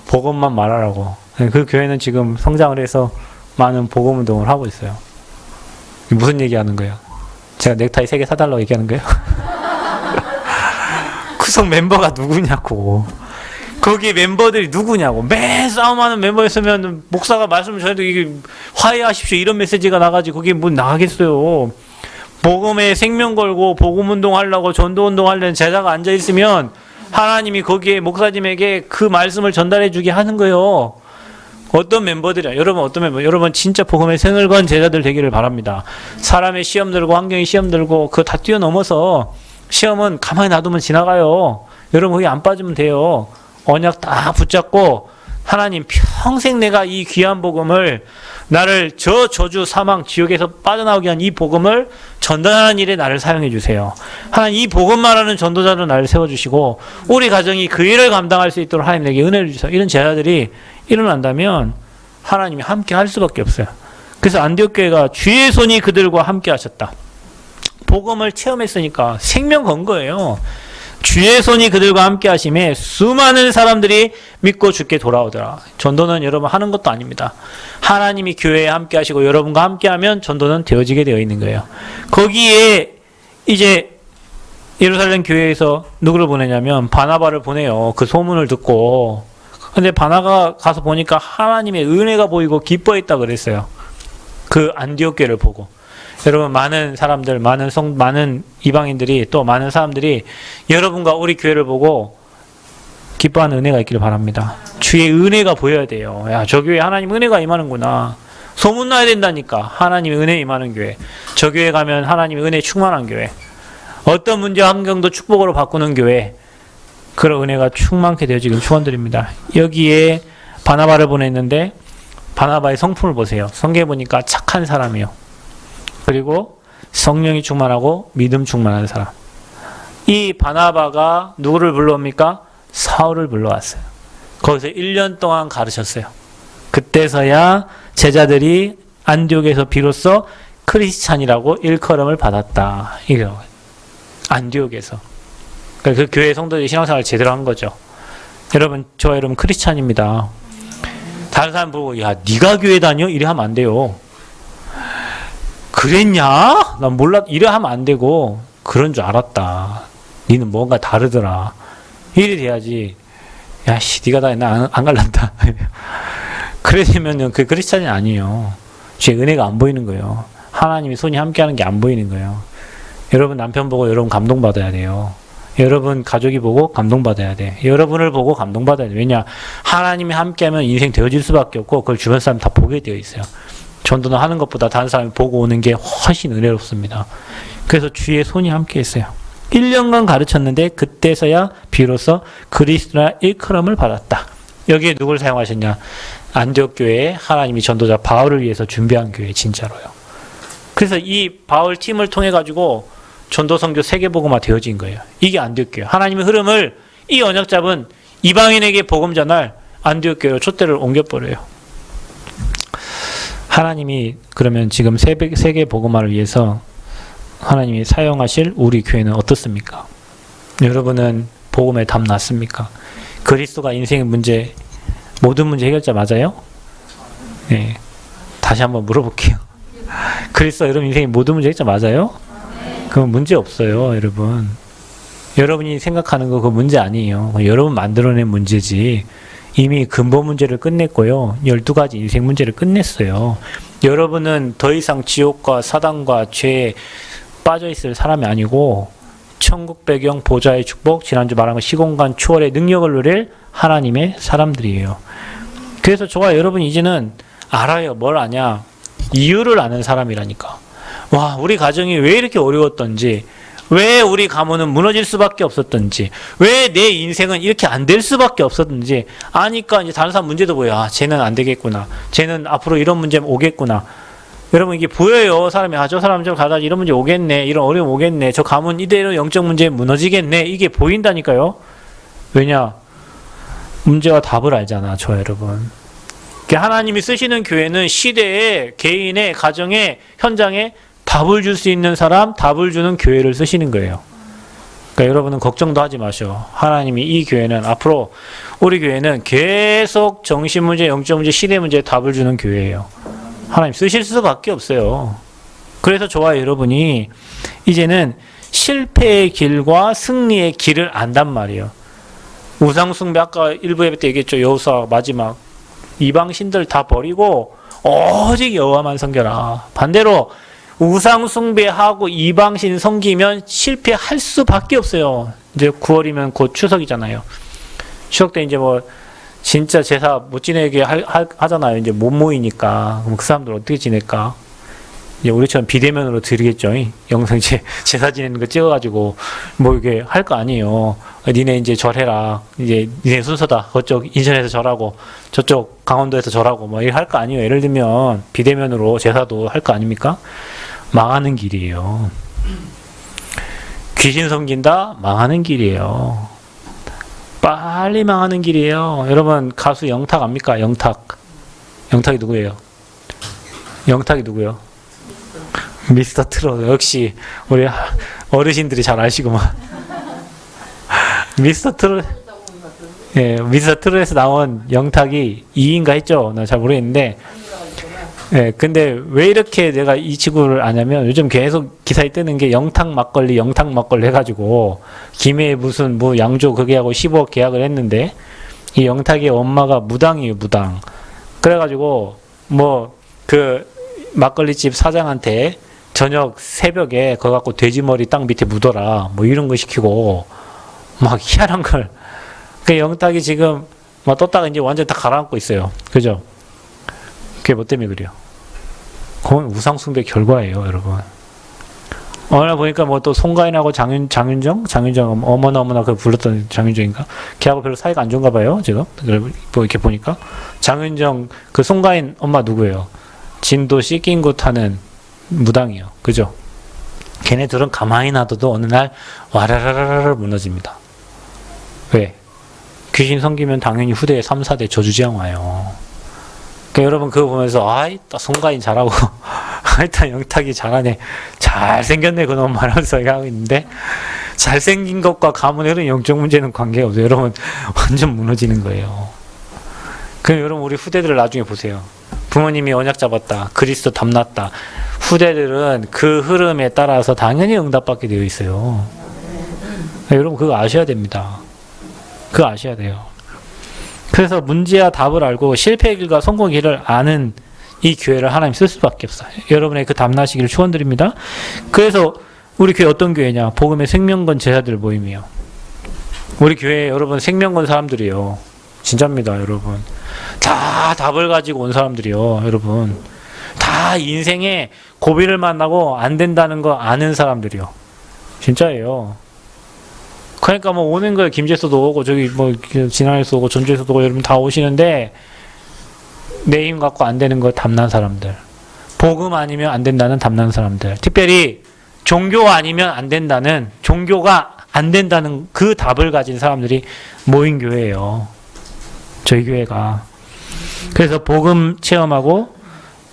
복음만 말하라고. 그 교회는 지금 성장을 해서 많은 복음 운동을 하고 있어요. 무슨 얘기하는 거예요? 제가 넥타이 3개 사달라고 얘기하는 거예요? 구성 멤버가 누구냐고. 거기 멤버들이 누구냐고. 매일 싸움하는 멤버였으면 목사가 말씀을 전해도 이게 화해하십시오 이런 메시지가 나가지고 거기 뭐 나가겠어요. 복음에 생명 걸고 복음 운동하려고 전도 운동하려는 제자가 앉아있으면 하나님이 거기에 목사님에게 그 말씀을 전달해 주게 하는 거예요. 어떤 멤버들이야. 여러분 진짜 복음에 생을 건 제자들 되기를 바랍니다. 사람의 시험 들고 환경이 시험 들고 그거 다 뛰어넘어서 시험은 가만히 놔두면 지나가요. 여러분 거기 안 빠지면 돼요. 언약 딱 붙잡고 하나님 평생 내가 이 귀한 복음을 나를 저주 사망 지옥에서 빠져나오게 한 이 복음을 전달하는 일에 나를 사용해 주세요. 하나님 이 복음 말하는 전도자로 나를 세워주시고 우리 가정이 그 일을 감당할 수 있도록 하나님 내게 은혜를 주세요. 이런 제자들이 일어난다면 하나님이 함께 할 수밖에 없어요. 그래서 안디옥 교회가 주의 손이 그들과 함께 하셨다. 복음을 체험했으니까 생명 건 거예요. 주의 손이 그들과 함께 하심에 수많은 사람들이 믿고 주께 돌아오더라. 전도는 여러분 하는 것도 아닙니다. 하나님이 교회에 함께 하시고 여러분과 함께 하면 전도는 되어지게 되어 있는 거예요. 거기에 이제 예루살렘 교회에서 누구를 보내냐면 바나바를 보내요. 그 소문을 듣고. 근데 바나가 가서 보니까 하나님의 은혜가 보이고 기뻐했다 그랬어요. 그 안디옥 교회를 보고. 여러분 많은 사람들, 많은 이방인들이 또 많은 사람들이 여러분과 우리 교회를 보고 기뻐하는 은혜가 있기를 바랍니다. 주의 은혜가 보여야 돼요. 야, 저 교회에 하나님 은혜가 임하는구나. 소문나야 된다니까. 하나님의 은혜 임하는 교회. 저 교회 가면 하나님의 은혜 충만한 교회. 어떤 문제와 환경도 축복으로 바꾸는 교회. 그런 은혜가 충만케 되어지길 축원드립니다. 여기에 바나바를 보냈는데 바나바의 성품을 보세요. 성경에 보니까 착한 사람이요. 그리고 성령이 충만하고 믿음 충만한 사람. 이 바나바가 누구를 불러옵니까? 사울을 불러왔어요. 거기서 1년 동안 가르쳤어요. 그때서야 제자들이 안디옥에서 비로소 크리스찬이라고 일컬음을 받았다. 이거 안디옥에서. 그 교회 성도들이 신앙생활을 제대로 한 거죠. 여러분, 저와 여러분 크리스찬입니다. 다른 사람 보고 야 네가 교회 다녀? 이래 하면 안 돼요. 그랬냐? 난 몰라. 이래 하면 안 되고 그런 줄 알았다. 니는 뭔가 다르더라. 이래 돼야지. 야씨 네가 다 나 안 갈란다. 그래 되면은 그 크리스찬이 아니에요. 제 은혜가 안 보이는 거예요. 하나님이 손이 함께하는 게 안 보이는 거예요. 여러분 남편 보고 여러분 감동받아야 돼요. 여러분 가족이 보고 감동받아야 돼. 여러분을 보고 감동받아야 돼. 왜냐? 하나님이 함께하면 인생 되어질 수밖에 없고 그걸 주변 사람 다 보게 되어 있어요. 전도는 하는 것보다 다른 사람이 보고 오는 게 훨씬 은혜롭습니다. 그래서 주의 손이 함께 했어요. 1년간 가르쳤는데 그때서야 비로소 그리스도라 일컬음을 받았다. 여기에 누굴 사용하셨냐? 안디옥 교회에 하나님이 전도자 바울을 위해서 준비한 교회 진짜로요. 그래서 이 바울 팀을 통해 가지고 전도 선교 세계복음화 되어진 거예요. 이게 안디옥 교회. 하나님의 흐름을 이 언약 잡은 이방인에게 복음 전할 안디옥 교회로 촛대를 옮겨버려요. 하나님이 그러면 지금 세계 복음화를 위해서 하나님이 사용하실 우리 교회는 어떻습니까? 여러분은 복음에 답 났습니까? 그리스도가 인생의 문제, 모든 문제 해결자 맞아요? 네. 다시 한번 물어볼게요. 그리스도 여러분 인생의 모든 문제 해결자 맞아요? 그건 문제 없어요, 여러분. 여러분이 생각하는 거 그 문제 아니에요. 여러분 만들어낸 문제지. 이미 근본 문제를 끝냈고요. 12가지 인생 문제를 끝냈어요. 여러분은 더 이상 지옥과 사단과 죄에 빠져있을 사람이 아니고 천국 배경 보좌의 축복, 지난주 말한 거 시공간 초월의 능력을 누릴 하나님의 사람들이에요. 그래서 저와 여러분이 이제는 알아요. 뭘 아냐? 이유를 아는 사람이라니까. 와, 우리 가정이 왜 이렇게 어려웠던지, 왜 우리 가문은 무너질 수밖에 없었던지, 왜 내 인생은 이렇게 안 될 수밖에 없었던지 아니까 이제 다른 사람 문제도 보여. 아, 쟤는 안 되겠구나. 쟤는 앞으로 이런 문제 오겠구나. 여러분 이게 보여요. 사람이 저 사람 좀 가다 이런 문제 오겠네. 이런 어려움 오겠네. 저 가문 이대로 영적 문제 무너지겠네. 이게 보인다니까요. 왜냐? 문제와 답을 알잖아. 저 여러분. 하나님이 쓰시는 교회는 시대에 개인의 가정의 현장에 답을 줄 수 있는 사람, 답을 주는 교회를 쓰시는 거예요. 그러니까 여러분은 걱정도 하지 마셔. 하나님이 이 교회는 앞으로 우리 교회는 계속 정신 문제, 영적 문제, 시대 문제에 답을 주는 교회예요. 하나님 쓰실 수밖에 없어요. 그래서 저와 여러분이 이제는 실패의 길과 승리의 길을 안단 말이에요. 우상숭배 아까 일부 예배 때 얘기했죠. 여호수아 마지막 이방신들 다 버리고 오직 여호와만 섬겨라. 반대로 우상숭배하고 이방신 섬기면 실패할 수밖에 없어요. 이제 9월이면 곧 추석이잖아요. 추석 때 이제 뭐 진짜 제사 못 지내게 하잖아요. 이제 못 모이니까. 그럼 그 사람들 어떻게 지낼까? 이제 우리처럼 비대면으로 드리겠죠. 영상 제사 지내는 거 찍어가지고 뭐 이게 할 거 아니에요. 니네 이제 절해라. 이제 니네 순서다. 그쪽 인천에서 절하고 저쪽 강원도에서 절하고 뭐 이렇게 할 거 아니에요. 예를 들면 비대면으로 제사도 할 거 아닙니까? 망하는 길이에요. 귀신 섬긴다? 망하는 길이에요. 빨리 망하는 길이에요. 여러분 가수 영탁 압니까? 영탁. 영탁이 누구예요? 영탁이 누구예요? 미스터 트롯. 역시 우리 어르신들이 잘 아시구만. 미스터 트롯. 예, 미스터 트롯에서 나온 영탁이 2인가 했죠. 나 잘 모르겠는데. 예, 근데 왜 이렇게 내가 이 친구를 아냐면 요즘 계속 기사에 뜨는 게 영탁 막걸리 해가지고 김해 무슨 뭐 양조 그게 하고 15억 계약을 했는데 이 영탁의 엄마가 무당이에요, 무당. 그래가지고 뭐 그 막걸리집 사장한테 저녁 새벽에 그거 갖고 돼지머리 땅 밑에 묻어라 뭐 이런 거 시키고 막 희한한 걸. 그 영탁이 지금 막 떴다가 이제 완전 다 가라앉고 있어요. 그죠? 그게 뭐 때문에 그래요? 그건 우상숭배 결과예요, 여러분. 오늘 보니까 뭐 또 송가인하고 장윤정 어머나 그 불렀던 장윤정인가? 걔하고 별로 사이가 안 좋은가 봐요, 지금. 뭐 이렇게 보니까 장윤정 그 송가인 엄마 누구예요? 진도 씻긴구 타는 무당이요. 그죠? 걔네들은 가만히 놔둬도 어느 날 와라라라라 무너집니다. 왜? 귀신 섬기면 당연히 후대에 3, 4대 저주지앙 와요. 그러니까 여러분 그거 보면서 아이따 송가인 잘하고 아이따 영탁이 잘하네, 잘생겼네 그놈 말하면서 하고 있는데, 잘생긴 것과 가문의 흐름 영적 문제는 관계가 없어요. 여러분 완전 무너지는 거예요. 그럼 여러분 우리 후대들을 나중에 보세요. 부모님이 언약 잡았다, 그리스도 담났다, 후대들은 그 흐름에 따라서 당연히 응답받게 되어 있어요. 여러분 그거 아셔야 됩니다. 그거 아셔야 돼요. 그래서 문제와 답을 알고 실패의 길과 성공의 길을 아는 이 교회를 하나님 쓸 수밖에 없어요. 여러분의 그 담나시기를 축원드립니다. 그래서 우리 교회 어떤 교회냐? 복음의 생명건 제자들 모임이요. 우리 교회 여러분 생명건 사람들이요. 진짜입니다, 여러분. 다 답을 가지고 온 사람들이요, 여러분. 다 인생에 고비를 만나고 안 된다는 거 아는 사람들이요. 진짜예요. 그러니까 뭐 오는 거에 김제수도 오고 저기 뭐 진안에서 오고 전주에서도 오고 여러분 다 오시는데, 내 힘 갖고 안 되는 거 담난 사람들, 복음 아니면 안 된다는 담난 사람들, 특별히 종교 아니면 안 된다는, 종교가 안 된다는 그 답을 가진 사람들이 모인 교회예요, 저희 교회가. 그래서 복음 체험하고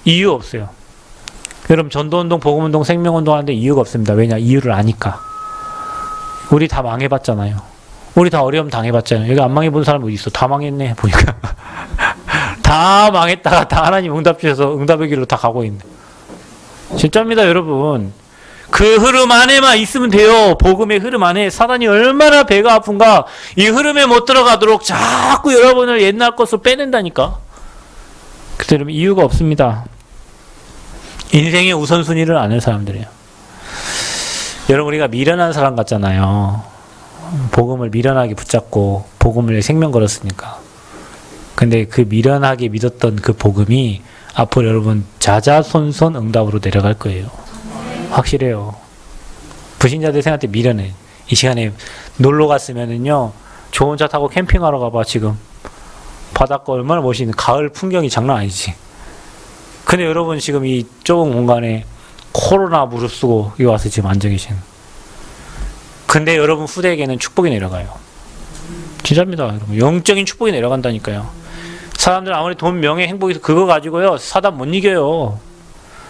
이유 없어요. 여러분 전도운동, 복음운동, 생명운동 하는데 이유가 없습니다. 왜냐? 이유를 아니까. 우리 다 망해봤잖아요. 우리 다 어려움 당해봤잖아요. 여기 안 망해본 사람 어디 있어? 다 망했네 보니까. 다 망했다가 다 하나님 응답 주셔서 응답의 길로 다 가고 있네. 진짜입니다, 여러분. 그 흐름 안에만 있으면 돼요. 복음의 흐름 안에. 사단이 얼마나 배가 아픈가. 이 흐름에 못 들어가도록 자꾸 여러분을 옛날 것으로 빼낸다니까. 그래서 여러분 이유가 없습니다. 인생의 우선순위를 아는 사람들이에요. 여러분 우리가 미련한 사람 같잖아요. 복음을 미련하게 붙잡고 복음을 생명 걸었으니까. 근데 그 미련하게 믿었던 그 복음이 앞으로 여러분 자자손손 응답으로 내려갈 거예요. 확실해요. 불신자들 생각할 때 미련해. 이 시간에 놀러 갔으면은요, 좋은 차 타고 캠핑하러 가봐. 지금 바닷가 얼마나 멋있는, 가을 풍경이 장난 아니지. 근데 여러분 지금 이 좁은 공간에 코로나 무릅쓰고 여기 와서 지금 앉아 계시는. 근데 여러분 후대에게는 축복이 내려가요. 진짜입니다, 여러분. 영적인 축복이 내려간다니까요. 사람들 아무리 돈, 명예, 행복이 그거 가지고요 사단 못 이겨요.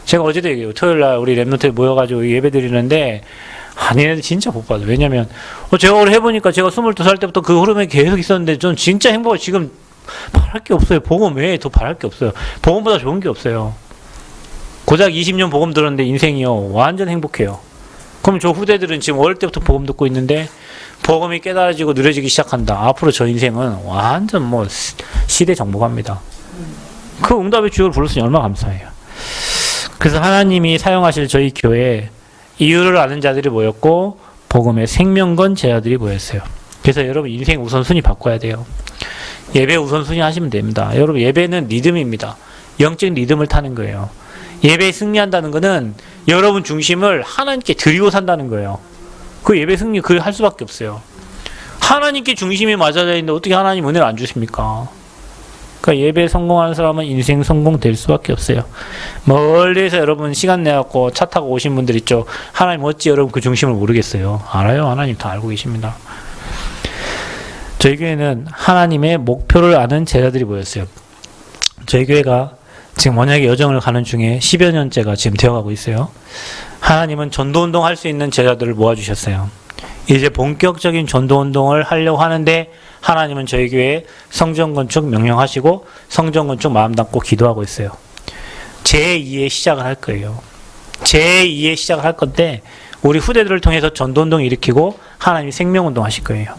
제가 어제도 얘기해요. 토요일날 우리 랩노트에 모여가지고 예배 드리는데, 얘네들 진짜 못 받아요. 왜냐면 제가 오늘 해보니까 제가 22살 때부터 그 흐름에 계속 있었는데 전 진짜 행복해요. 지금 바랄 게 없어요. 복음 외에 더 바랄 게 없어요. 복음보다 좋은 게 없어요. 고작 20년 복음 들었는데 인생이요 완전 행복해요. 그럼 저 후대들은 지금 어릴 때부터 복음 듣고 있는데 복음이 깨달아지고 느려지기 시작한다. 앞으로 저 인생은 완전 뭐 시대 정복합니다. 그 응답의 주역을 불렀으니 얼마나 감사해요. 그래서 하나님이 사용하실 저희 교회에 이유를 아는 자들이 모였고 복음의 생명건 제자들이 모였어요. 그래서 여러분 인생 우선순위 바꿔야 돼요. 예배 우선순위 하시면 됩니다. 여러분 예배는 리듬입니다. 영적 리듬을 타는 거예요. 예배에 승리한다는 것은 여러분 중심을 하나님께 드리고 산다는 거예요. 그 예배 승리 그 할 수밖에 없어요. 하나님께 중심이 맞아야 되는데 어떻게 하나님 은혜를 안 주십니까? 그러니까 예배 성공하는 사람은 인생 성공될 수밖에 없어요. 멀리서 여러분 시간 내갖고 차 타고 오신 분들 있죠. 하나님 어찌 여러분 그 중심을 모르겠어요? 알아요. 하나님 다 알고 계십니다. 저희 교회는 하나님의 목표를 아는 제자들이 모였어요. 저희 교회가 지금 언약의 여정을 가는 중에 10여 년째가 지금 되어가고 있어요. 하나님은 전도운동 할 수 있는 제자들을 모아주셨어요. 이제 본격적인 전도운동을 하려고 하는데 하나님은 저희 교회에 성전건축 명령하시고 성전건축 마음 담고 기도하고 있어요. 제2의 시작을 할 거예요. 제2의 시작을 할 건데 우리 후대들을 통해서 전도운동 일으키고 하나님이 생명운동 하실 거예요.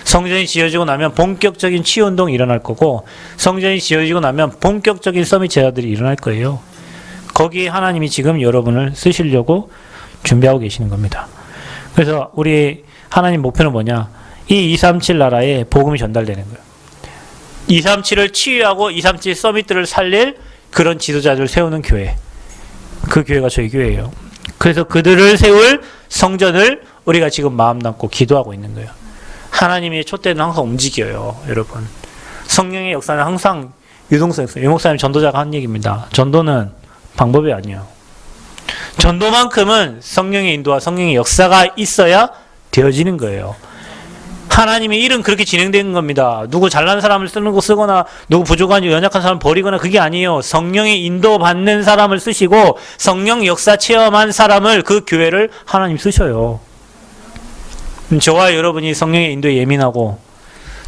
성전이 지어지고 나면 본격적인 치유운동이 일어날 거고 성전이 지어지고 나면 본격적인 서밋 제자들이 일어날 거예요. 거기에 하나님이 지금 여러분을 쓰시려고 준비하고 계시는 겁니다. 그래서 우리 하나님 목표는 뭐냐? 이 237 나라에 복음이 전달되는 거예요. 237을 치유하고 237 서밋들을 살릴 그런 지도자들을 세우는 교회. 그 교회가 저희 교회예요. 그래서 그들을 세울 성전을 우리가 지금 마음 담고 기도하고 있는 거예요. 하나님의 촛대는 항상 움직여요, 여러분. 성령의 역사는 항상 유동성이 있어요. 유 목사님 전도자가 한 얘기입니다. 전도는 방법이 아니에요. 전도만큼은 성령의 인도와 성령의 역사가 있어야 되어지는 거예요. 하나님의 일은 그렇게 진행되는 겁니다. 누구 잘난 사람을 쓰거나 누구 부족한 연약한 사람을 버리거나 그게 아니에요. 성령의 인도받는 사람을 쓰시고 성령 역사 체험한 사람을 그 교회를 하나님 쓰셔요. 저와 여러분이 성령의 인도에 예민하고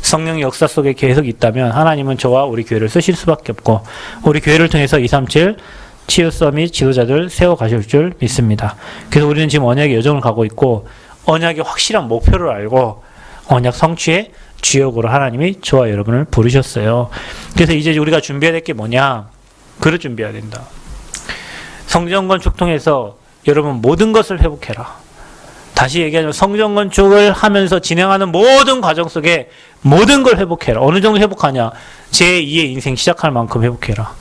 성령의 역사 속에 계속 있다면 하나님은 저와 우리 교회를 쓰실 수밖에 없고 우리 교회를 통해서 237 치유 서밋 지도자들 세워가실 줄 믿습니다. 그래서 우리는 지금 언약의 여정을 가고 있고 언약의 확실한 목표를 알고 언약 성취의 주역으로 하나님이 저와 여러분을 부르셨어요. 그래서 이제 우리가 준비해야 될 게 뭐냐? 그릇 준비해야 된다. 성전 건축 통해서 여러분 모든 것을 회복해라. 다시 얘기하자면 성전 건축을 하면서 진행하는 모든 과정 속에 모든 걸 회복해라. 어느 정도 회복하냐? 제2의 인생 시작할 만큼 회복해라.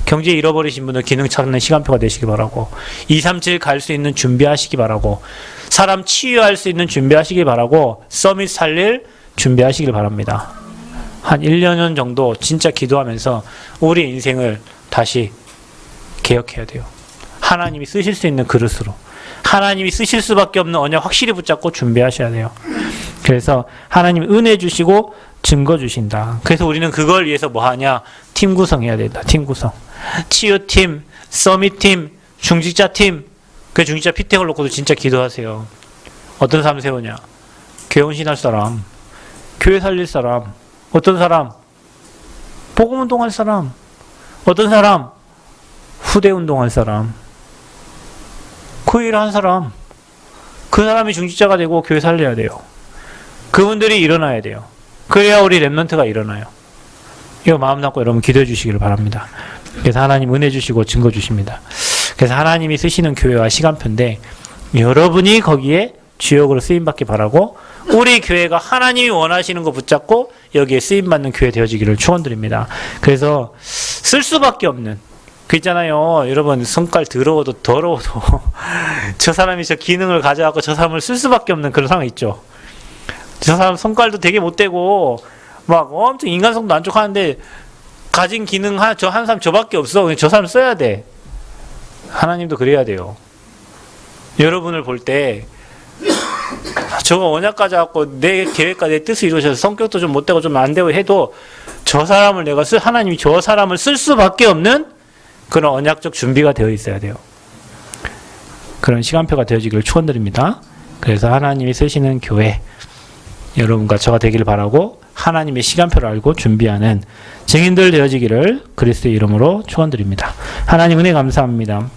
경제 잃어버리신 분들 기능 찾는 시간표가 되시기 바라고 237 갈 수 있는 준비하시기 바라고 사람 치유할 수 있는 준비하시기 바라고 서밋 살릴 준비하시길 바랍니다. 한 1년 정도 진짜 기도하면서 우리 인생을 다시 개혁해야 돼요. 하나님이 쓰실 수 있는 그릇으로 하나님이 쓰실 수밖에 없는 언약 확실히 붙잡고 준비하셔야 돼요. 그래서 하나님이 은혜 주시고 증거 주신다. 그래서 우리는 그걸 위해서 뭐 하냐? 팀 구성해야 된다. 팀 구성. 치유팀, 서밋팀, 중직자팀. 그 중직자 피택을 놓고도 진짜 기도하세요. 어떤 사람 세우냐? 교회 헌신할 사람, 교회 살릴 사람, 어떤 사람? 복음 운동할 사람, 어떤 사람? 후대 운동할 사람, 그 일을 한 사람, 그 사람이 중직자가 되고 교회 살려야 돼요. 그분들이 일어나야 돼요. 그래야 우리 랩런트가 일어나요. 이거 마음 담고 여러분 기도해 주시기를 바랍니다. 그래서 하나님 은혜 주시고 증거 주십니다. 그래서 하나님이 쓰시는 교회와 시간표인데 여러분이 거기에 주역으로 쓰임받기 바라고 우리 교회가 하나님이 원하시는 거 붙잡고 여기에 쓰임받는 교회 되어지기를 축원드립니다. 그래서 쓸 수밖에 없는 그 있잖아요. 여러분 성깔 더러워도 저 사람이 저 기능을 가져갖고 저 사람을 쓸 수밖에 없는 그런 상황 있죠. 저 사람 성깔도 되게 못되고 막 엄청 인간성도 안 좋고 하는데 가진 기능 저 한 사람 저밖에 없어. 저 사람 써야 돼. 하나님도 그래야 돼요. 여러분을 볼 때 저거 언약 가져갖고 내 계획과 내 뜻을 이루셔서 성격도 좀 못되고 좀 안 되고 해도 저 사람을 하나님이 저 사람을 쓸 수밖에 없는 그런 언약적 준비가 되어 있어야 돼요. 그런 시간표가 되어지기를 축원드립니다. 그래서 하나님이 쓰시는 교회 여러분과 저가 되기를 바라고 하나님의 시간표를 알고 준비하는 증인들 되어지기를 그리스도의 이름으로 축원드립니다. 하나님 은혜 감사합니다.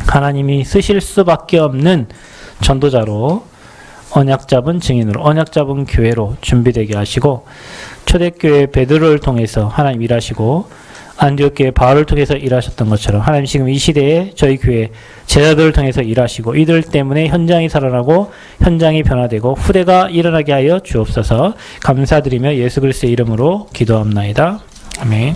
하나님이 쓰실 수밖에 없는 전도자로 언약 잡은 증인으로 언약 잡은 교회로 준비되게 하시고 초대교회 베드로를 통해서 하나님 일하시고 안디옥교회 바울을 통해서 일하셨던 것처럼 하나님 지금 이 시대에 저희 교회 제자들을 통해서 일하시고 이들 때문에 현장이 살아나고 현장이 변화되고 후대가 일어나게 하여 주옵소서. 감사드리며 예수 그리스도의 이름으로 기도합나이다. 아멘.